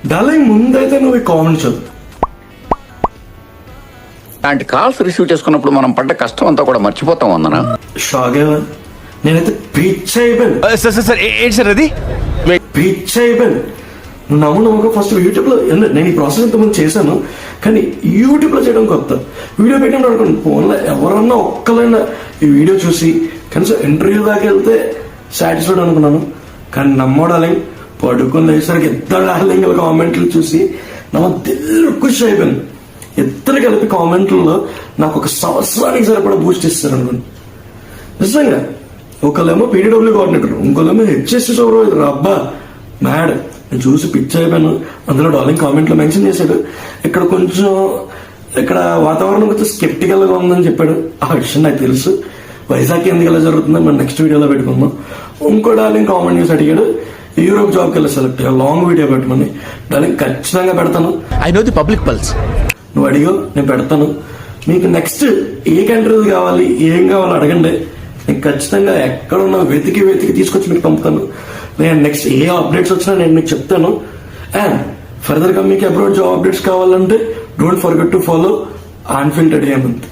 Darling ముందైతే నువ్వు comment చదువు. అలాంటి కాల్స్ రిసీవ్ చేసుకున్నప్పుడు మనం పడ్డ కష్టం అంతా కూడా మర్చిపోతాం వందనా. షాక్ అయ్యా, నేనైతే పిచ్ అయిపోయాను. సార్ ఏంటి సార్ అది? పిచ్ అయిపోయాను. నువ్వు నమ్మక ఫస్ట్ యూట్యూబ్ లో నేను ఈ ప్రాసెస్ ఇంతకుముందు చేశాను, కానీ యూట్యూబ్ లో చేయడం కొత్త. వీడియో పెట్టినప్పుడు అనుకోండి, ఫోన్లో ఎవరన్నా ఒక్కలైనా ఈ వీడియో చూసి కనీసం ఇంటర్వ్యూ దాకా వెళ్తే సాటిస్ఫైడ్ అనుకున్నాను. కానీ నమ్మడాలి పడుకుని లేసరికి ఇద్దరు డార్లింగ్ కామెంట్లు చూసి నమ్మ దిల్లు ఖుషి అయిపోయాను. ఇద్దరు కలిపి కామెంట్లలో నాకు ఒక సంవత్సరానికి సరిపడా బూస్ట్ ఇస్తారు అనుకోండి. నిజంగా ఒకళ్ళేమో పీడబ్ల్యూ కోఆర్డినేటర్, ఇంకోళ్ళేమో హెచ్ఎస్సి సూపర్వైజర్. అబ్బా మ్యాడ్. నేను చూసి పిచ్ అయిపోయాను. అందులో డార్లింగ్ కామెంట్లో మెన్షన్ చేశాడు, ఇక్కడ కొంచెం ఇక్కడ వాతావరణం కొంచెం స్కెప్టికల్ గా ఉందని చెప్పాడు. ఆ విషయం నాకు తెలుసు. వైజాగ్ ఎందుకు ఎలా జరుగుతుందని మనం నెక్స్ట్ వీడియోలో పెట్టుకుందాం. ఇంకో డార్లింగ్ కామెంట్ చేసి అడిగాడు, యూరోప్ జాబ్కి వెళ్ళి సెలెక్ట్ అయ్యా, లాంగ్ వీడియో పెట్టమని. డార్లింగ్ ఖచ్చితంగా పెడతాను. I know the public pulse. నువ్వు అడిగో, నేను పెడతాను. మీకు నెక్స్ట్ ఏ కంట్రీస్ కావాలి, ఏం కావాలో అడగండి. నేను ఖచ్చితంగా ఎక్కడున్నా వెతికి తీసుకొచ్చి మీకు పంపుతాను. నేను నెక్స్ట్ ఏ అప్డేట్స్ వచ్చినా నేను మీకు చెప్తాను. అండ్ ఫర్దర్ గా మీకు అబ్రాడ్ జాబ్ అప్డేట్స్ కావాలంటే don't forget to follow unfiltered Hemant.